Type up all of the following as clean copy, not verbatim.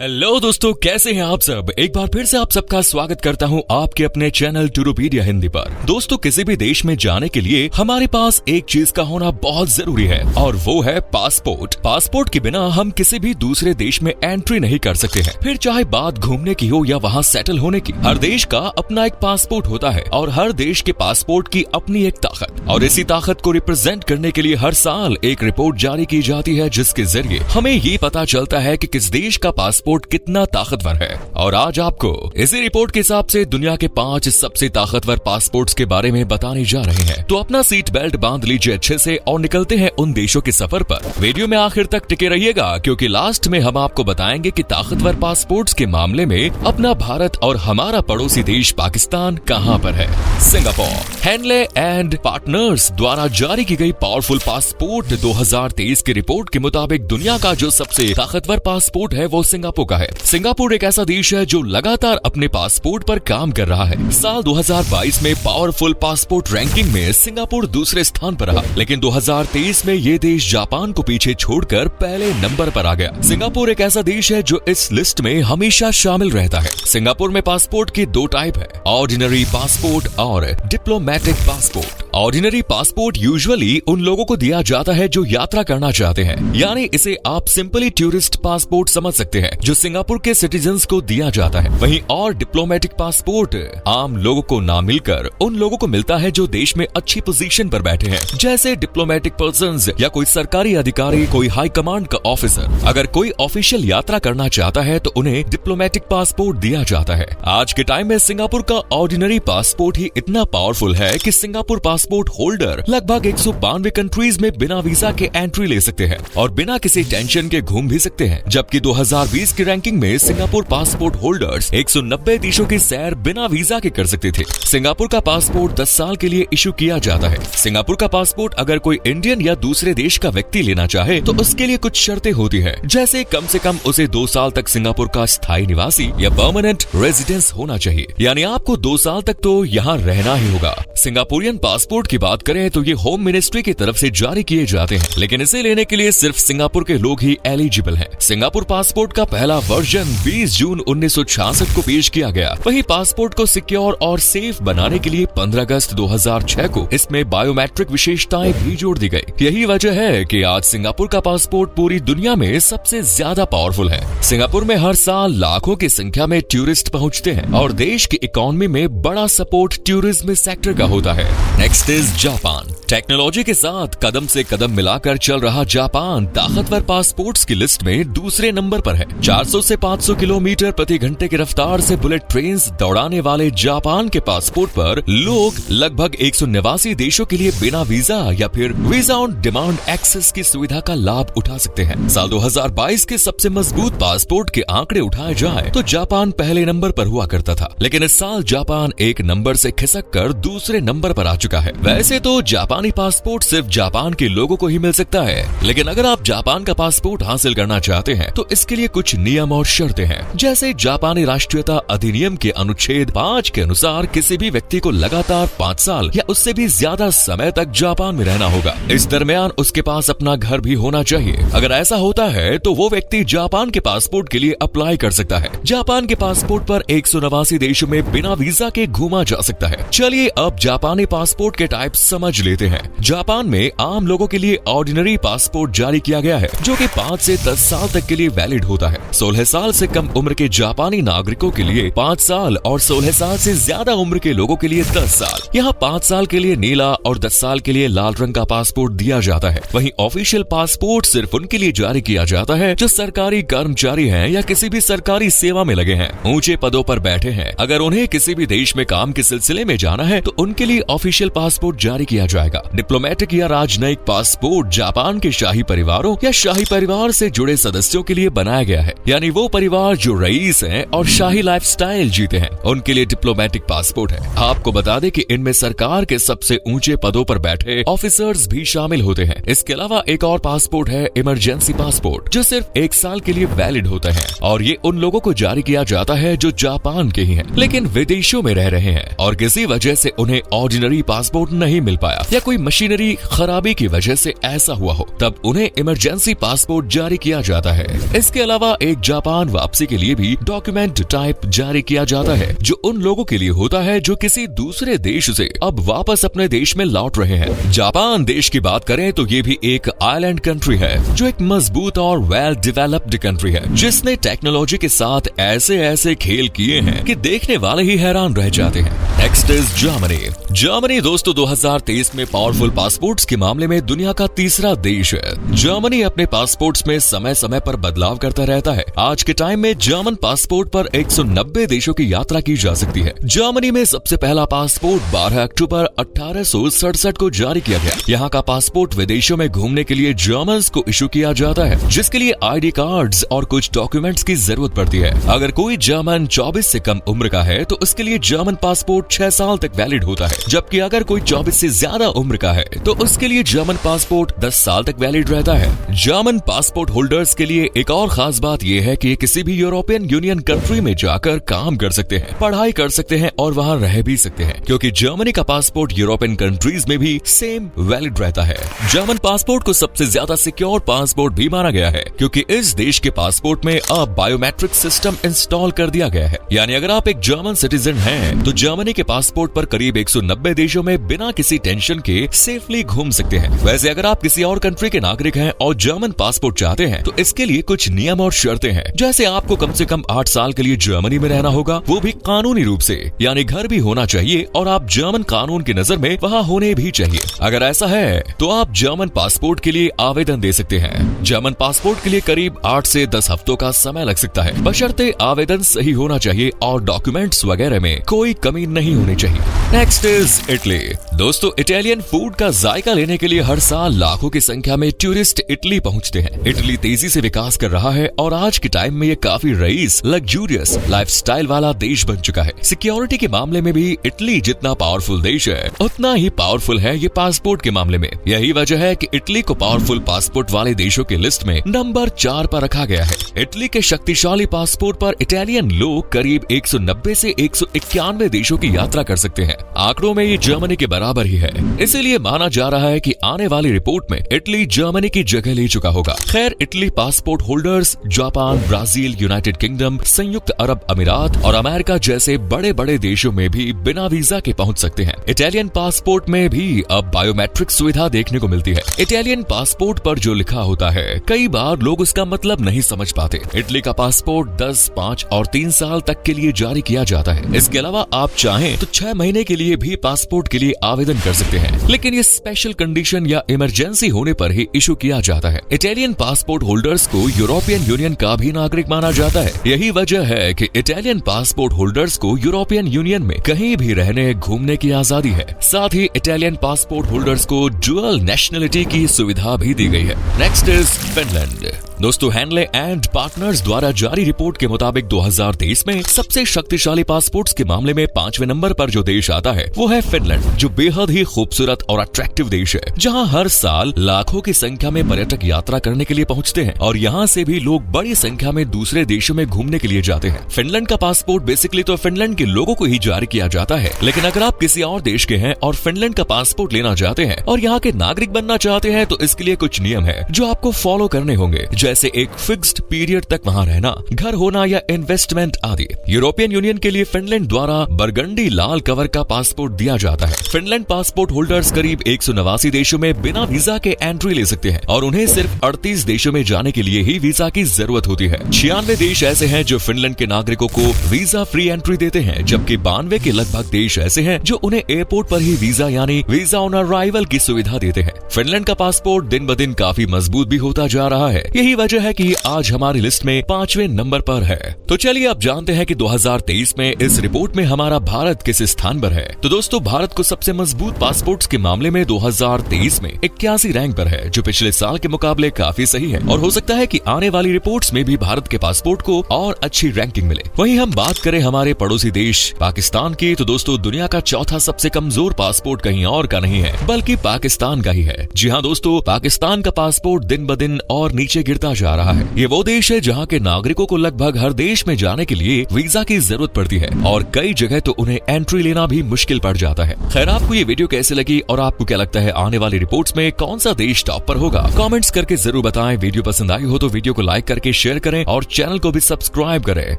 Hello दोस्तों, कैसे हैं आप सब। एक बार फिर से आप सबका स्वागत करता हूं आपके अपने चैनल टूरूपीडिया हिंदी पर। दोस्तों, किसी भी देश में जाने के लिए हमारे पास एक चीज का होना बहुत जरूरी है और वो है पासपोर्ट। पासपोर्ट के बिना हम किसी भी दूसरे देश में एंट्री नहीं कर सकते हैं, फिर चाहे बात घूमने की हो या वहाँ सेटल होने की। हर देश का अपना एक पासपोर्ट होता है और हर देश के पासपोर्ट की अपनी एक ताकत, और इसी ताकत को रिप्रेजेंट करने के लिए हर साल एक रिपोर्ट जारी की जाती है, जिसके जरिए हमें ये पता चलता है कि किस देश का पासपोर्ट कितना ताकतवर है। और आज आपको इसी रिपोर्ट के हिसाब से दुनिया के 5 सबसे ताकतवर पासपोर्ट्स के बारे में बताने जा रहे हैं। तो अपना सीट बेल्ट बांध लीजिए अच्छे से और निकलते हैं उन देशों के सफर पर। वीडियो में आखिर तक टिके रहिएगा, क्योंकि लास्ट में हम आपको बताएंगे कि ताकतवर पासपोर्ट्स के मामले में अपना भारत और हमारा पड़ोसी देश पाकिस्तान कहां पर है। सिंगापुर। हेनले एंड पार्टनर्स द्वारा जारी की गई पावरफुल पासपोर्ट 2023 की रिपोर्ट के मुताबिक दुनिया का जो सबसे ताकतवर पासपोर्ट है वो सिंगापुर का है। सिंगापुर एक ऐसा देश है जो लगातार अपने पासपोर्ट पर काम कर रहा है। साल 2022 में पावरफुल पासपोर्ट रैंकिंग में सिंगापुर दूसरे स्थान पर रहा, लेकिन 2023 में ये देश जापान को पीछे छोड़कर पहले नंबर पर आ गया। सिंगापुर एक ऐसा देश है जो इस लिस्ट में हमेशा शामिल रहता है। सिंगापुर में पासपोर्ट की 2 टाइप है, ऑर्डिनरी पासपोर्ट और diplomatic passport. Ordinary passport usually उन लोगों को दिया जाता है जो यात्रा करना चाहते हैं, यानी इसे आप सिंपली टूरिस्ट पासपोर्ट समझ सकते हैं, जो सिंगापुर के सिटीजन्स को दिया जाता है। वहीं और डिप्लोमेटिक पासपोर्ट आम लोगों को ना मिलकर उन लोगों को मिलता है जो देश में अच्छी पोजीशन पर बैठे हैं, जैसे डिप्लोमेटिक पर्सन्स या कोई सरकारी अधिकारी, कोई हाई कमांड का ऑफिसर। अगर कोई ऑफिशियल यात्रा करना चाहता है तो उन्हें डिप्लोमेटिक पासपोर्ट दिया जाता है। आज के टाइम में सिंगापुर का ऑर्डिनरी पासपोर्ट ही इतना पावरफुल है कि सिंगापुर पासपोर्ट होल्डर लगभग 192 कंट्रीज में बिना वीजा के एंट्री ले सकते हैं और बिना किसी टेंशन के घूम भी सकते हैं। जबकि 2020 की रैंकिंग में सिंगापुर पासपोर्ट होल्डर्स 190 देशों की सैर बिना वीजा के कर सकते थे। सिंगापुर का पासपोर्ट 10 साल के लिए इशू किया जाता है। सिंगापुर का पासपोर्ट अगर कोई इंडियन या दूसरे देश का व्यक्ति लेना चाहे तो उसके लिए कुछ शर्तें होती है, जैसे कम से कम उसे 2 साल तक सिंगापुर का स्थायी निवासी या परमानेंट रेजिडेंस होना चाहिए, यानी आपको 2 साल तक तो यहाँ रहना ही होगा। सिंगापुरियन पासपोर्ट की बात करें तो ये होम मिनिस्ट्री की तरफ से जारी किए जाते हैं, लेकिन इसे लेने के लिए सिर्फ सिंगापुर के लोग ही एलिजिबल हैं। सिंगापुर पासपोर्ट का पहला वर्जन 20 जून 1966 को पेश किया गया। वहीं पासपोर्ट को सिक्योर और सेफ बनाने के लिए 15 अगस्त 2006 को इसमें बायोमेट्रिक विशेषताएं भी जोड़ दी गई। यही वजह है कि आज सिंगापुर का पासपोर्ट पूरी दुनिया में सबसे ज्यादा पावरफुल है। सिंगापुर में हर साल लाखों की संख्या में टूरिस्ट पहुँचते हैं और देश की इकोनॉमी में बड़ा सपोर्ट टूरिज्म सेक्टर का होता है। Next is Japan. टेक्नोलॉजी के साथ कदम से कदम मिलाकर चल रहा जापान ताकतवर पासपोर्ट्स की लिस्ट में दूसरे नंबर पर है। 400 से 500 किलोमीटर प्रति घंटे की रफ्तार से बुलेट ट्रेन दौड़ाने वाले जापान के पासपोर्ट पर लोग लगभग 189 देशों के लिए बिना वीजा या फिर वीजा ऑन डिमांड एक्सेस की सुविधा का लाभ उठा सकते हैं। साल 2022 के सबसे मजबूत पासपोर्ट के आंकड़े उठाए जाए तो जापान पहले नंबर पर हुआ करता था, लेकिन इस साल जापान एक नंबर से खिसक कर दूसरे नंबर पर आ चुका है। वैसे तो जापानी पासपोर्ट सिर्फ जापान के लोगों को ही मिल सकता है, लेकिन अगर आप जापान का पासपोर्ट हासिल करना चाहते हैं तो इसके लिए कुछ नियम और शर्तें हैं। जैसे जापानी राष्ट्रीयता अधिनियम के अनुच्छेद 5 के अनुसार किसी भी व्यक्ति को लगातार 5 साल या उससे भी ज्यादा समय तक जापान में रहना होगा। इस दरमियान उसके पास अपना घर भी होना चाहिए। अगर ऐसा होता है तो वो व्यक्ति जापान के पासपोर्ट के लिए अप्लाई कर सकता है। जापान के पासपोर्ट पर 189 देशों में बिना वीजा के घूमा जा सकता है। चलिए अब जापानी पासपोर्ट के टाइप समझ लेते हैं। जापान में आम लोगों के लिए ऑर्डिनरी पासपोर्ट जारी किया गया है, जो कि 5 से 10 साल तक के लिए वैलिड होता है। 16 साल से कम उम्र के जापानी नागरिकों के लिए 5 साल और 16 साल से ज्यादा उम्र के लोगों के लिए 10 साल। यहाँ 5 साल के लिए नीला और 10 साल के लिए लाल रंग का पासपोर्ट दिया जाता है। वहीं ऑफिशियल पासपोर्ट सिर्फ उनके लिए जारी किया जाता है जो सरकारी कर्मचारी हैं या किसी भी सरकारी सेवा में लगे हैं, ऊंचे पदों पर बैठे हैं। अगर उन्हें किसी भी देश में काम के सिलसिले में जाना है तो उनके लिए ऑफिशियल पासपोर्ट जारी किया जाएगा। डिप्लोमेटिक या राजनयिक पासपोर्ट जापान के शाही परिवारों या शाही परिवार से जुड़े सदस्यों के लिए बनाया गया है, यानी वो परिवार जो रईस हैं और शाही लाइफस्टाइल जीते हैं उनके लिए डिप्लोमेटिक पासपोर्ट है। आपको बता दें कि इनमें सरकार के सबसे ऊंचे पदों पर बैठे ऑफिसर्स भी शामिल होते हैं। इसके अलावा एक और पासपोर्ट है इमरजेंसी पासपोर्ट, जो सिर्फ 1 साल के लिए वैलिड होता है और ये उन लोगों को जारी किया जाता है जो जापान के ही हैं, लेकिन विदेशों में रह रहे हैं और किसी वजह से उन्हें ऑर्डिनरी पासपोर्ट नहीं मिल पाया या कोई मशीनरी खराबी की वजह से ऐसा हुआ हो, तब उन्हें इमरजेंसी पासपोर्ट जारी किया जाता है। इसके अलावा एक जापान वापसी के लिए भी डॉक्यूमेंट टाइप जारी किया जाता है, जो उन लोगों के लिए होता है जो किसी दूसरे देश से अब वापस अपने देश में लौट रहे हैं। जापान देश की बात करें तो ये भी एक आइलैंड कंट्री है, जो एक मजबूत और वेल डेवलप्ड कंट्री है, जिसने टेक्नोलॉजी के साथ ऐसे ऐसे खेल किए हैं कि देखने वाले ही हैरान रह जाते हैं। Next is Germany. जर्मनी दोस्तों 2023 में पावरफुल पासपोर्ट्स के मामले में दुनिया का तीसरा देश है। जर्मनी अपने पासपोर्ट्स में समय समय पर बदलाव करता रहता है। आज के टाइम में जर्मन पासपोर्ट पर 190 देशों की यात्रा की जा सकती है। जर्मनी में सबसे पहला पासपोर्ट 12 अक्टूबर 1867 को जारी किया गया। यहाँ का पासपोर्ट विदेशों में घूमने के लिए जर्मन्स को इशू किया जाता है, जिसके लिए आईडी कार्ड्स और कुछ डॉक्यूमेंट्स की जरूरत पड़ती है। अगर कोई जर्मन 24 से कम उम्र का है तो उसके लिए जर्मन पासपोर्ट 6 साल तक वैलिड होता है, जबकि अगर कोई 24 से ज्यादा उम्र का है तो उसके लिए जर्मन पासपोर्ट 10 साल तक वैलिड रहता है। जर्मन पासपोर्ट होल्डर्स के लिए एक और खास बात यह है कि किसी भी यूरोपियन यूनियन कंट्री में जाकर काम कर सकते हैं, पढ़ाई कर सकते हैं और वहाँ रह भी सकते हैं, क्योंकि जर्मनी का पासपोर्ट यूरोपियन कंट्रीज में भी सेम वैलिड रहता है। जर्मन पासपोर्ट को सबसे ज्यादा सिक्योर पासपोर्ट भी माना गया है, क्योंकि इस देश के पासपोर्ट में अब बायोमेट्रिक सिस्टम इंस्टॉल कर दिया गया है। यानी अगर आप एक जर्मन सिटीजन हैं तो जर्मनी के पासपोर्ट पर करीब 190 देशों में बिना किसी टेंशन के सेफली घूम सकते हैं। वैसे अगर आप किसी और कंट्री के नागरिक हैं और जर्मन पासपोर्ट चाहते हैं तो इसके लिए कुछ नियम और शर्तें हैं, जैसे आपको कम से कम 8 साल के लिए जर्मनी में रहना होगा, वो भी कानूनी रूप से, यानी घर भी होना चाहिए और आप जर्मन कानून की नजर में वहाँ होने भी चाहिए। अगर ऐसा है तो आप जर्मन पासपोर्ट के लिए आवेदन दे सकते हैं। जर्मन पासपोर्ट के लिए करीब 8 से 10 हफ्तों का समय लग सकता है, बशर्ते आवेदन सही होना चाहिए और डॉक्यूमेंट्स वगैरह में कोई कमी नहीं होनी चाहिए। Next is Italy. दोस्तों इटालियन फूड का जायका लेने के लिए हर साल लाखों की संख्या में टूरिस्ट इटली पहुंचते हैं। इटली तेजी से विकास कर रहा है और आज के टाइम में ये काफी रईस, लग्जूरियस लाइफस्टाइल वाला देश बन चुका है। सिक्योरिटी के मामले में भी इटली जितना पावरफुल देश है, उतना ही पावरफुल है ये पासपोर्ट के मामले में। यही वजह है कि इटली को पावरफुल पासपोर्ट वाले देशों की लिस्ट में नंबर 4 पर रखा गया है। इटली के शक्तिशाली पासपोर्ट पर इटालियन लोग करीब 190 से 191 देशों की यात्रा कर सकते हैं। आंकड़ों में ये जर्मनी के बराबर ही है, इसीलिए माना जा रहा है कि आने वाली रिपोर्ट में इटली जर्मनी की जगह ले चुका होगा। खैर, Italy passport holders Japan, Brazil, United kingdom, संयुक्त अरब अमीरात और अमेरिका जैसे बड़े बड़े देशों में भी बिना वीजा के पहुंच सकते हैं। इटालियन पासपोर्ट में भी अब बायोमेट्रिक सुविधा देखने को मिलती है। इटालियन पासपोर्ट पर जो लिखा होता है कई बार लोग उसका मतलब नहीं समझ पाते। इटली का पासपोर्ट 10, 5 और 3 साल तक के लिए जारी किया जाता है। इसके अलावा आप चाहें तो 6 महीने के लिए भी पासपोर्ट के लिए आवेदन कर सकते हैं, लेकिन ये स्पेशल कंडीशन या इमरजेंसी होने पर ही इशू किया जाता है। इटालियन पासपोर्ट होल्डर्स को यूरोपियन यूनियन का भी नागरिक माना जाता है। यही वजह है कि इटालियन पासपोर्ट होल्डर्स को यूरोपियन यूनियन में कहीं भी रहने घूमने की आजादी है। साथ ही इटालियन पासपोर्ट होल्डर्स को डुअल नेशनलिटी की सुविधा भी दी गई है। Next is Finland. दोस्तों हैंडले एंड पार्टनर्स द्वारा जारी रिपोर्ट के मुताबिक 2023 में सबसे शक्तिशाली पासपोर्ट्स के मामले में 5वें नंबर पर जो देश आता है वो है फिनलैंड, जो बेहद ही खूबसूरत और अट्रैक्टिव देश है, जहां हर साल लाखों की संख्या में पर्यटक यात्रा करने के लिए पहुंचते हैं और यहां से भी लोग बड़ी संख्या में दूसरे देशों में घूमने के लिए जाते हैं। फिनलैंड का पासपोर्ट बेसिकली तो फिनलैंड के लोगों को ही जारी किया जाता है, लेकिन अगर आप किसी और देश के हैं और फिनलैंड का पासपोर्ट लेना चाहते हैं और यहाँ के नागरिक बनना चाहते हैं तो इसके लिए कुछ नियम है जो आपको फॉलो करने होंगे, जैसे एक फिक्स्ड पीरियड तक वहाँ रहना, घर होना या इन्वेस्टमेंट आदि। यूरोपियन यूनियन के लिए फिनलैंड द्वारा बरगंडी लाल कवर का पासपोर्ट दिया जाता है। फिनलैंड पासपोर्ट होल्डर्स करीब 189 देशों में बिना वीजा के एंट्री ले सकते हैं और उन्हें सिर्फ 38 देशों में जाने के लिए ही वीजा की जरूरत होती है। 96 देश ऐसे हैं जो फिनलैंड के नागरिकों को वीजा फ्री एंट्री देते हैं, जबकि 92 के लगभग देश ऐसे हैं जो उन्हें एयरपोर्ट पर ही वीजा यानी वीजा ऑन अराइवल की सुविधा देते हैं। फिनलैंड का पासपोर्ट दिन ब दिन काफी मजबूत भी होता जा रहा है। यही वजह है कि आज हमारी लिस्ट में 5वें नंबर पर है। तो चलिए अब जानते हैं कि 2023 में इस रिपोर्ट में हमारा भारत किस स्थान पर है। तो दोस्तों भारत को सबसे मजबूत पासपोर्ट्स के मामले में 2023 में 81 रैंक पर है, जो पिछले साल के मुकाबले काफी सही है और हो सकता है कि आने वाली रिपोर्ट्स में भी भारत के पासपोर्ट को और अच्छी रैंकिंग मिले। वहीं हम बात करें हमारे पड़ोसी देश पाकिस्तान की, तो दोस्तों दुनिया का चौथा सबसे कमजोर पासपोर्ट कहीं और का नहीं है बल्कि पाकिस्तान का ही है। जी हाँ दोस्तों, पाकिस्तान का पासपोर्ट दिन ब दिन और नीचे गिरता बढ़ता जा रहा है। ये वो देश है जहाँ के नागरिकों को लगभग हर देश में जाने के लिए वीजा की जरूरत पड़ती है और कई जगह तो उन्हें एंट्री लेना भी मुश्किल पड़ जाता है। खैर, आपको ये वीडियो कैसे लगी और आपको क्या लगता है आने वाली रिपोर्ट्स में कौन सा देश टॉप पर होगा? कमेंट्स करके जरूर बताएं। वीडियो पसंद आई हो तो वीडियो को लाइक करके शेयर करें और चैनल को भी सब्सक्राइब करें।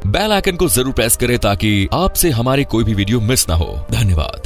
बेल आइकन को जरूर प्रेस करें ताकि आपसे हमारी कोई भी वीडियो मिस ना हो। धन्यवाद।